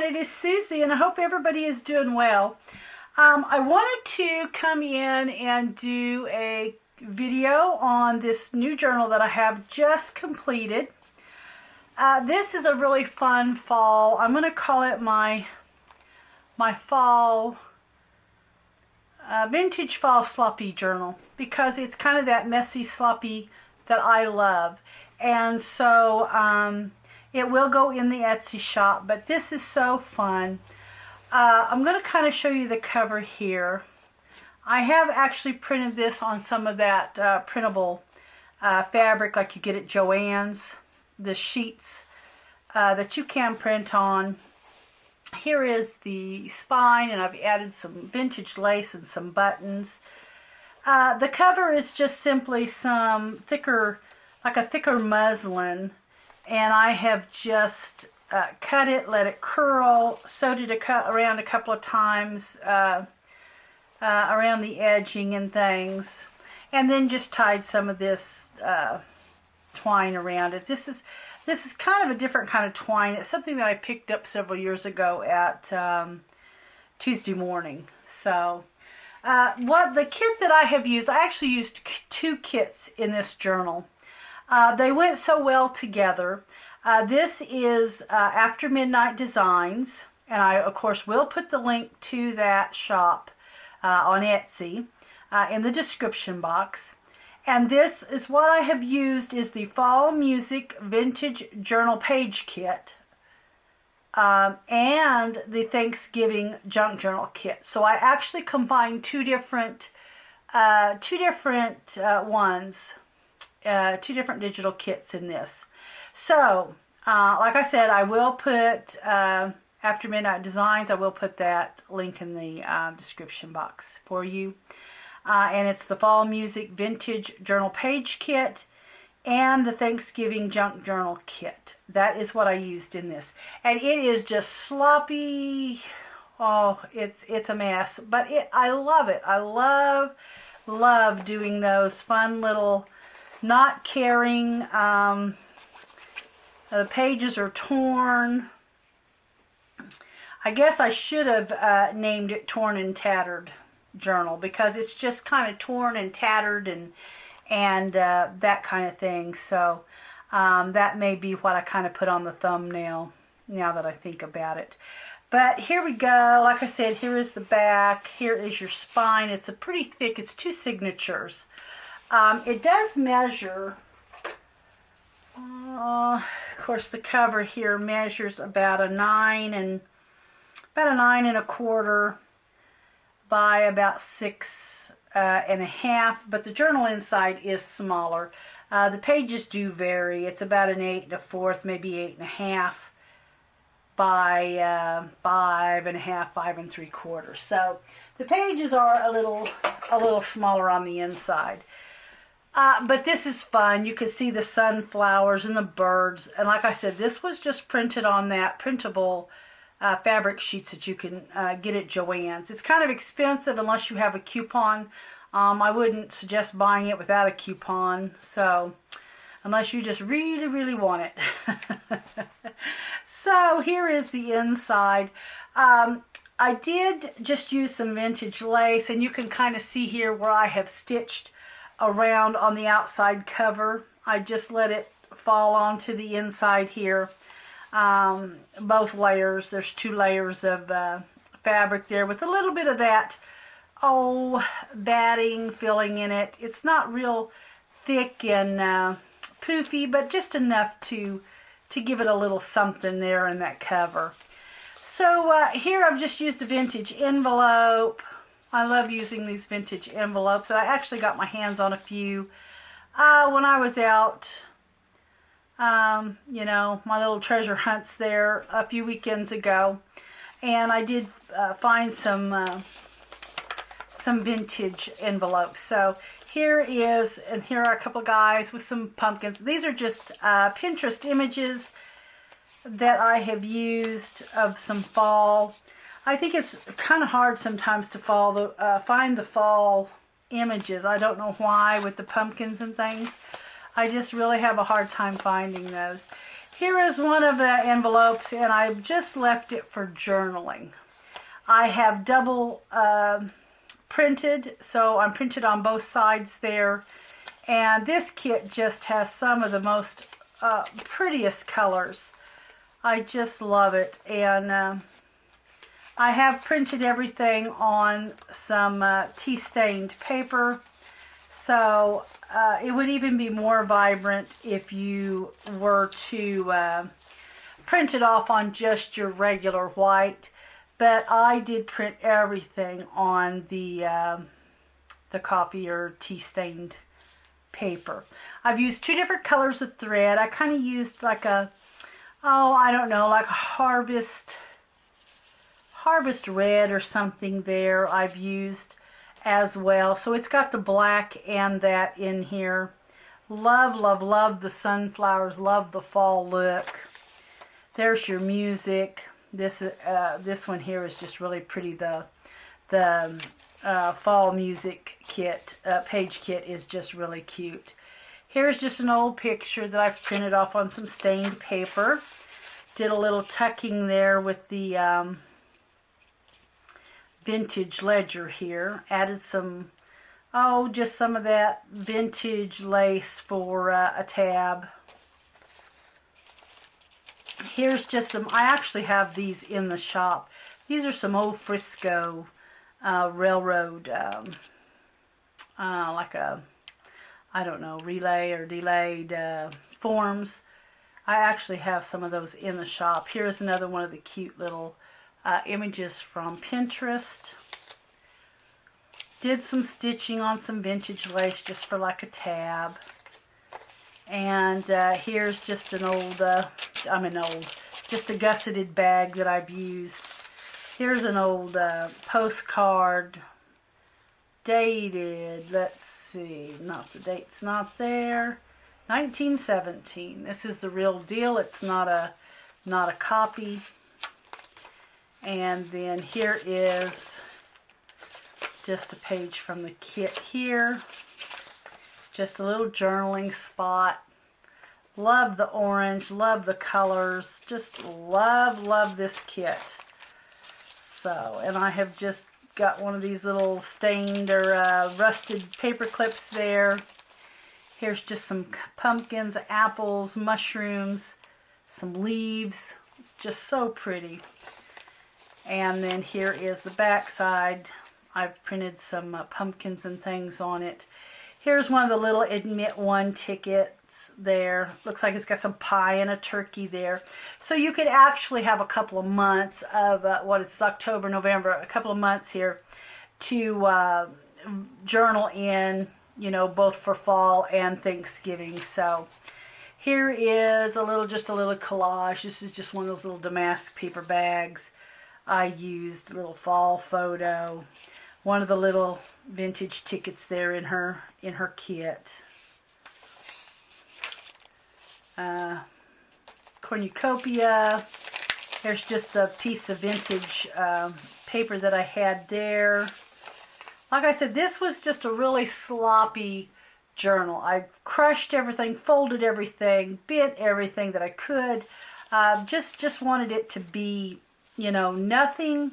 everyone, it is Susie and I hope everybody is doing well. I wanted to come in and do a video on this new journal that I have just completed. This is a really fun fall, I'm going to call it my fall, vintage fall sloppy journal, because it's kind of that messy sloppy that I love. And so it will go in the Etsy shop, but this is so fun. I'm going to kind of show you the cover here. I have actually printed this on some of that printable fabric like you get at Joann's, the sheets that you can print on. Here is the spine, and I've added some vintage lace and some buttons. The cover is just simply some thicker, like a thicker muslin, and I have just cut it, let it curl, sewed it around a couple of times around the edging and things, and then just tied some of this twine around it. This is kind of a different kind of twine. It's something that I picked up several years ago at Tuesday Morning. So what the kit that I have used, I actually used two kits in this journal. They went so well together. This is AfterMidnightDesigns, and I of course will put the link to that shop on Etsy in the description box. And this is what I have used is the Fall Music Vintage Journal Page Kit and the Thanksgiving Junk Journal Kit. So I actually combined two different ones. Two different digital kits in this. So, like I said, I will put After Midnight Designs, I will put that link in the description box for you. And it's the Fall Music Vintage Journal Page Kit and the Thanksgiving Junk Journal Kit. That is what I used in this. And it is just sloppy. Oh, it's a mess. But I love it. I love doing those fun little not caring. The pages are torn. I guess I should have named it Torn and Tattered Journal, because it's just kind of torn and tattered and that kind of thing. So that may be what I kind of put on the thumbnail now that I think about it. But here we go. Like I said, here is the back. Here is your spine. It's a pretty thick. It's two signatures. It does measure, of course the cover here measures about a 9 1/4 by about 6 1/2, but the journal inside is smaller. The pages do vary. It's about an 8 1/4, maybe 8 1/2 by 5 1/2, 5 3/4. So the pages are a little smaller on the inside. But this is fun. You can see the sunflowers and the birds. And like I said, this was just printed on that printable fabric sheets that you can get at Joann's. It's kind of expensive unless you have a coupon. I wouldn't suggest buying it without a coupon. So, unless you just really, really want it. So, here is the inside. I did just use some vintage lace, and you can kind of see here where I have stitched around on the outside cover. I just let it fall onto the inside here. Both layers. There's 2 layers of fabric there with a little bit of that batting filling in it. It's not real thick and poofy, but just enough to give it a little something there in that cover. So here I've just used a vintage envelope. I love using these vintage envelopes. I actually got my hands on a few when I was out, you know, my little treasure hunts there a few weekends ago. And I did find some vintage envelopes. So here are a couple guys with some pumpkins. These are just Pinterest images that I have used of some fall. I think it's kind of hard sometimes to find the fall images. I don't know why with the pumpkins and things. I just really have a hard time finding those. Here is one of the envelopes, and I've just left it for journaling. I have double printed, so I'm printed on both sides there. And this kit just has some of the most prettiest colors. I just love it. And I have printed everything on some tea-stained paper. So it would even be more vibrant if you were to print it off on just your regular white. But I did print everything on the coffee or tea-stained paper. I've used two different colors of thread. I kind of used like a, I don't know, like a harvest red or something there I've used as well. So it's got the black and that in here. Love, love, love the sunflowers. Love the fall look. There's your music. This one here is just really pretty. The fall music kit, page kit is just really cute. Here's just an old picture that I've printed off on some stained paper. Did a little tucking there with the vintage ledger here. Added some, just some of that vintage lace for a tab. Here's just some, I actually have these in the shop. These are some old Frisco railroad, like a, I don't know, relay or delayed forms. I actually have some of those in the shop. Here's another one of the cute little images from Pinterest. Did some stitching on some vintage lace just for like a tab. And here's just an old, just a gusseted bag that I've used. Here's an old postcard, dated, let's see, the date's not there, 1917. This is the real deal. It's not a copy. And then here is just a page from the kit here. Just a little journaling spot. Love the orange, love the colors. Just love, love this kit. So, and I have just got one of these little stained or rusted paper clips there. Here's just some pumpkins, apples, mushrooms, some leaves. It's just so pretty. And then here is the back side. I've printed some pumpkins and things on it. Here's one of the little Admit One tickets there. Looks like it's got some pie and a turkey there. So you could actually have a couple of months of, what is this, October, November, a couple of months here to journal in, you know, both for fall and Thanksgiving. So here is just a little collage. This is just one of those little damask paper bags I used, a little fall photo. One of the little vintage tickets there in her kit. Cornucopia. There's just a piece of vintage paper that I had there. Like I said, this was just a really sloppy journal. I crushed everything, folded everything, bent everything that I could. Just wanted it to be, you know, nothing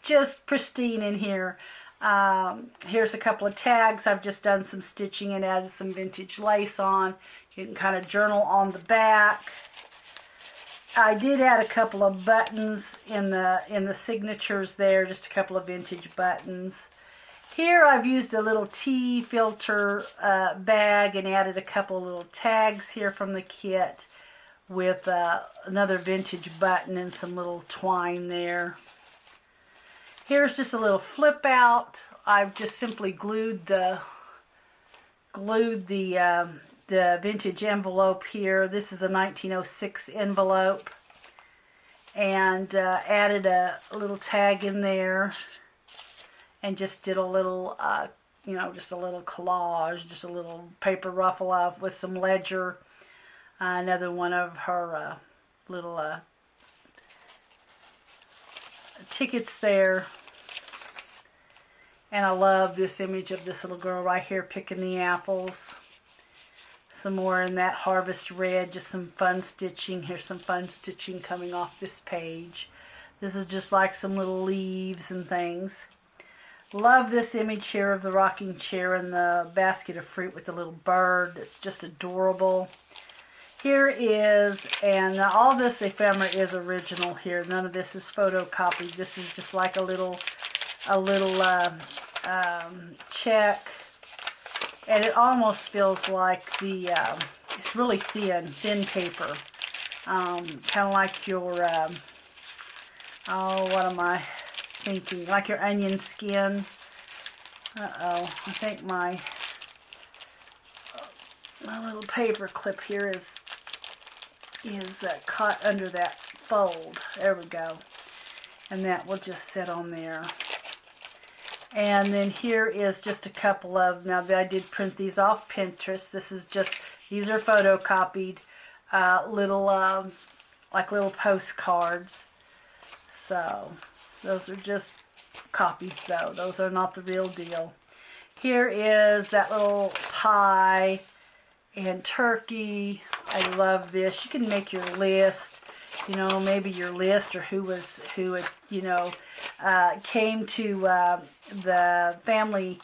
just pristine in here. Here's a couple of tags. I've just done some stitching and added some vintage lace on. You can kind of journal on the back. I did add a couple of buttons in the signatures there, just a couple of vintage buttons. Here I've used a little tea filter bag and added a couple of little tags here from the kit with another vintage button and some little twine there. Here's just a little flip out. I've just simply glued the vintage envelope here. This is a 1906 envelope, and added a little tag in there, and just did a little, just a little collage, just a little paper ruffle off with some ledger. Another one of her little tickets there. And I love this image of this little girl right here picking the apples. Some more in that harvest red, just some fun stitching. Here's some fun stitching coming off this page. This is just like some little leaves and things. Love this image here of the rocking chair and the basket of fruit with the little bird. It's just adorable. Here is, and all this ephemera is original here. None of this is photocopied. This is just like a little check. And it almost feels like the, it's really thin paper. Kind of like your, oh, what am I thinking? Like your onion skin. Uh-oh, I think my little paper clip here is caught under that fold. There we go. And that will just sit on there. And then here is just a couple of, now I did print these off Pinterest. This is just, these are photocopied little, like little postcards. So those are just copies though. Those are not the real deal. Here is that little pie and turkey. I love this. You can make your list. You know, maybe your list or who you know, came to the family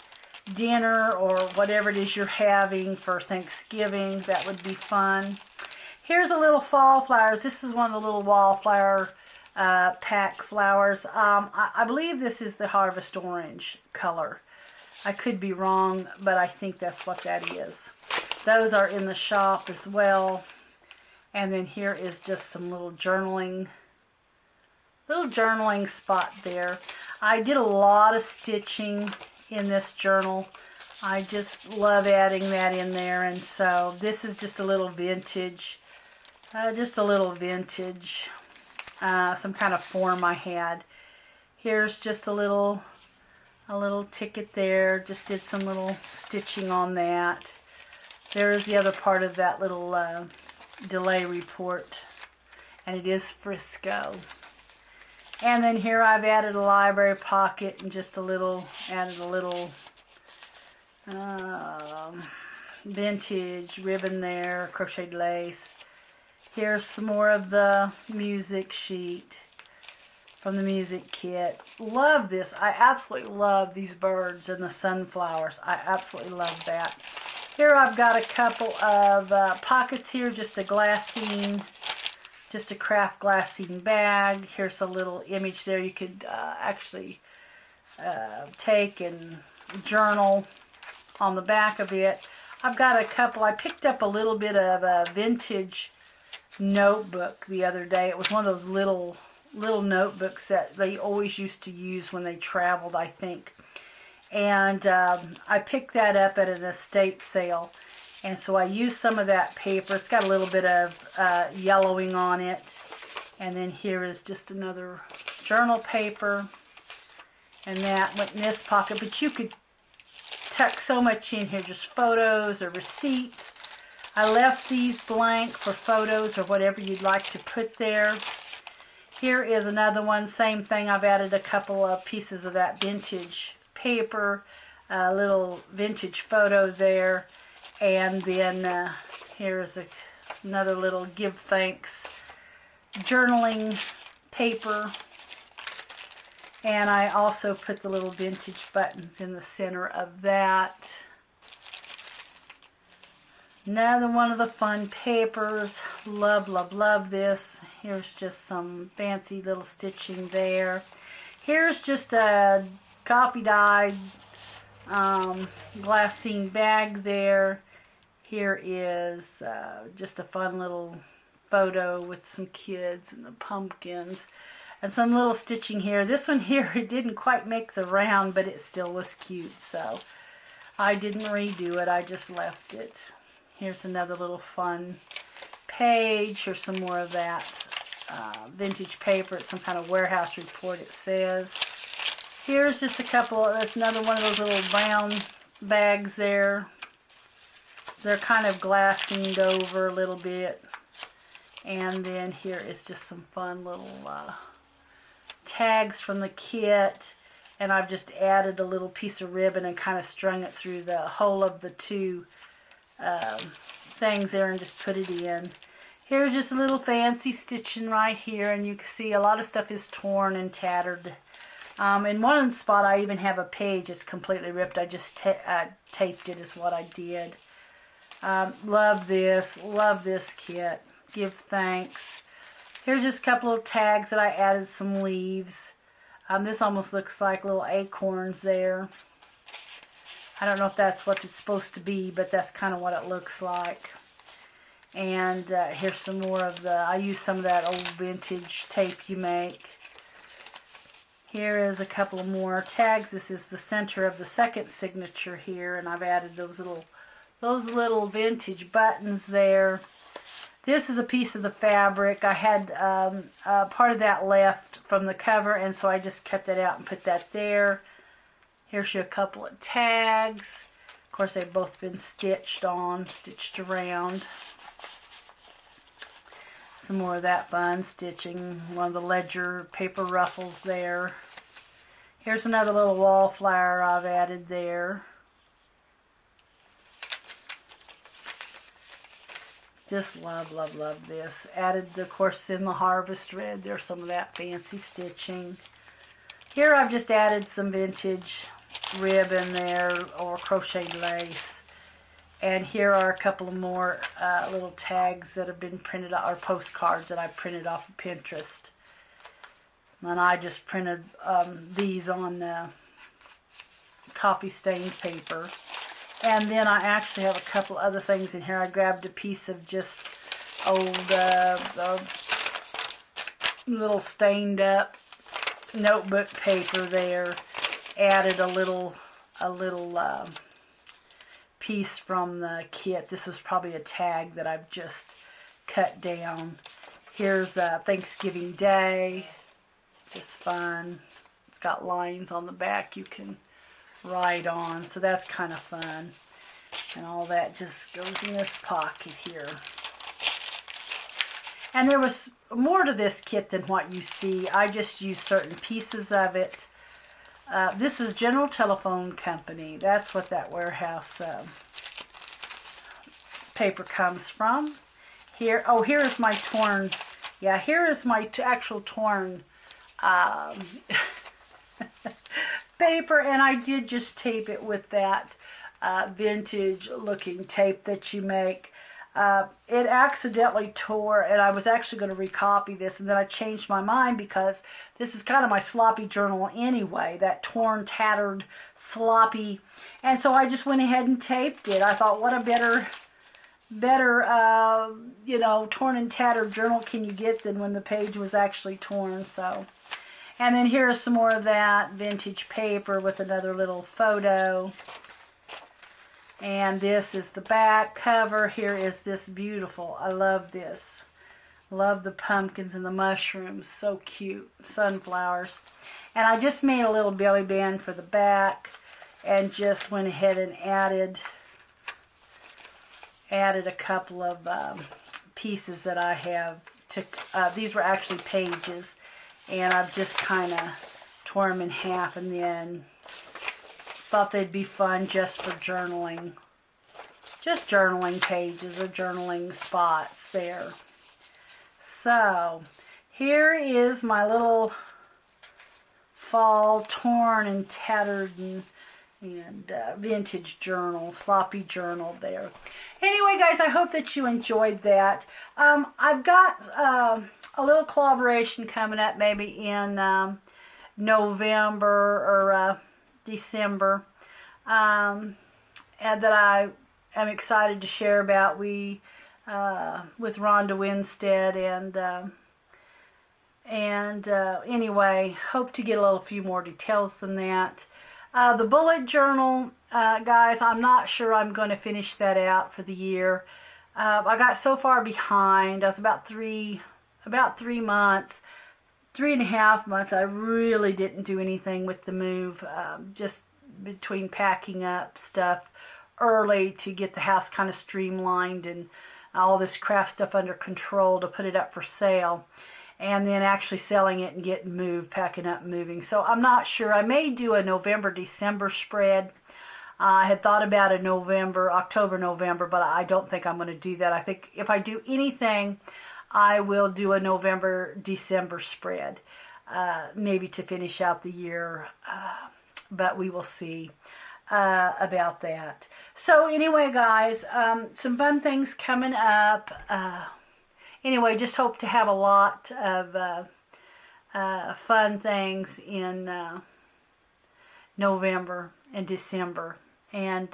dinner or whatever it is you're having for Thanksgiving. That would be fun. Here's a little fall flowers. This is one of the little wallflower pack flowers. I believe this is the harvest orange color. I could be wrong, but I think that's what that is. Those are in the shop as well. And then here is just some little journaling spot there. I did a lot of stitching in this journal. I just love adding that in there. And so this is just a little vintage, some kind of form I had. Here's just a little ticket there. Just did some little stitching on that. There's the other part of that little delay report, and it is Frisco. And then here I've added a library pocket and just added a little vintage ribbon there, crocheted lace. Here's some more of the music sheet from the music kit. Love this. I absolutely love these birds and the sunflowers. I absolutely love that. Here I've got a couple of pockets here, just a craft glassine bag. Here's a little image there you could actually take and journal on the back of it. I've got a couple, I picked up a little bit of a vintage notebook the other day. It was one of those little notebooks that they always used to use when they traveled, I think. And I picked that up at an estate sale. And so I used some of that paper. It's got a little bit of yellowing on it. And then here is just another journal paper. And that went in this pocket. But you could tuck so much in here, just photos or receipts. I left these blank for photos or whatever you'd like to put there. Here is another one, same thing. I've added a couple of pieces of that vintage paper, a little vintage photo there, and then here's another little give thanks journaling paper, and I also put the little vintage buttons in the center of that. Another one of the fun papers. Love, love, love this. Here's just some fancy little stitching there. Here's just a coffee dyed glassine bag there. Here is just a fun little photo with some kids and the pumpkins and some little stitching here. This one here, it didn't quite make the round, but it still was cute, so I didn't redo it. I just left it. Here's another little fun page. Here's some more of that vintage paper. It's some kind of warehouse report, it says. Here's just a couple, that's another one of those little brown bags there. They're kind of glassined over a little bit. And then here is just some fun little tags from the kit. And I've just added a little piece of ribbon and kind of strung it through the whole of the two things there and just put it in. Here's just a little fancy stitching right here, and you can see a lot of stuff is torn and tattered. In one spot I even have a page that's completely ripped. I just taped it is what I did. Love this kit. Give thanks. Here's just a couple of tags that I added some leaves. This almost looks like little acorns there. I don't know if that's what it's supposed to be, but that's kind of what it looks like. And here's some more of I use some of that old vintage tape you make. Here is a couple of more tags. This is the center of the second signature here, and I've added those little vintage buttons there. This is a piece of the fabric. I had part of that left from the cover, and so I just cut that out and put that there. Here's a couple of tags. Of course, they've both been stitched around. Some more of that fun stitching. One of the ledger paper ruffles there. Here's another little wallflower I've added there. Just love this. Added, of course, in the harvest red. There's some of that fancy stitching. Here I've just added some vintage ribbon there, or crocheted lace. And here are a couple of more little tags that have been printed, or postcards that I printed off of Pinterest. And I just printed these on coffee stained paper. And then I actually have a couple other things in here. I grabbed a piece of just old little stained up notebook paper there. Added a little piece from the kit. This was probably a tag that I've just cut down. Here's Thanksgiving Day. Just fun. It's got lines on the back you can write on, so that's kind of fun. And all that just goes in this pocket here. And there was more to this kit than what you see. I just used certain pieces of it. This is General Telephone Company. That's what that warehouse paper comes from. Here is my torn, here is my actual torn paper, and I did just tape it with that vintage looking tape that you make. It accidentally tore, and I was actually going to recopy this, and then I changed my mind because this is kind of my sloppy journal anyway, that torn, tattered, sloppy, and so I just went ahead and taped it. I thought, what a better torn and tattered journal can you get than when the page was actually torn. So, and then here's some more of that vintage paper with another little photo. And this is the back cover. Here is this beautiful. I love this. Love the pumpkins and the mushrooms. So cute. Sunflowers. And I just made a little belly band for the back and just went ahead and added a couple of pieces that I have. These were actually pages, and I've just kind of tore them in half, and then thought they'd be fun just for journaling. Just journaling pages or journaling spots there. So, here is my little fall torn and tattered and vintage journal, sloppy journal there. Anyway, guys, I hope that you enjoyed that. I've got a little collaboration coming up maybe in November or December, and that I am excited to share about. With Rhonda Winstead, and anyway, hope to get a few more details than that. The bullet journal, guys, I'm not sure I'm going to finish that out for the year. I got so far behind. I was about 3 months, 3.5 months. I really didn't do anything with the move, just between packing up stuff early to get the house kind of streamlined and all this craft stuff under control to put it up for sale, and then actually selling it and getting moved, packing up and moving. So I'm not sure. I may do a November-December spread. I had thought about a October, November, but I don't think I'm going to do that. I think if I do anything, I will do a November, December spread, maybe to finish out the year, but we will see about that. So anyway, guys, some fun things coming up. Anyway, just hope to have a lot of fun things in November and December. And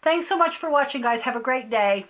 thanks so much for watching, guys. Have a great day.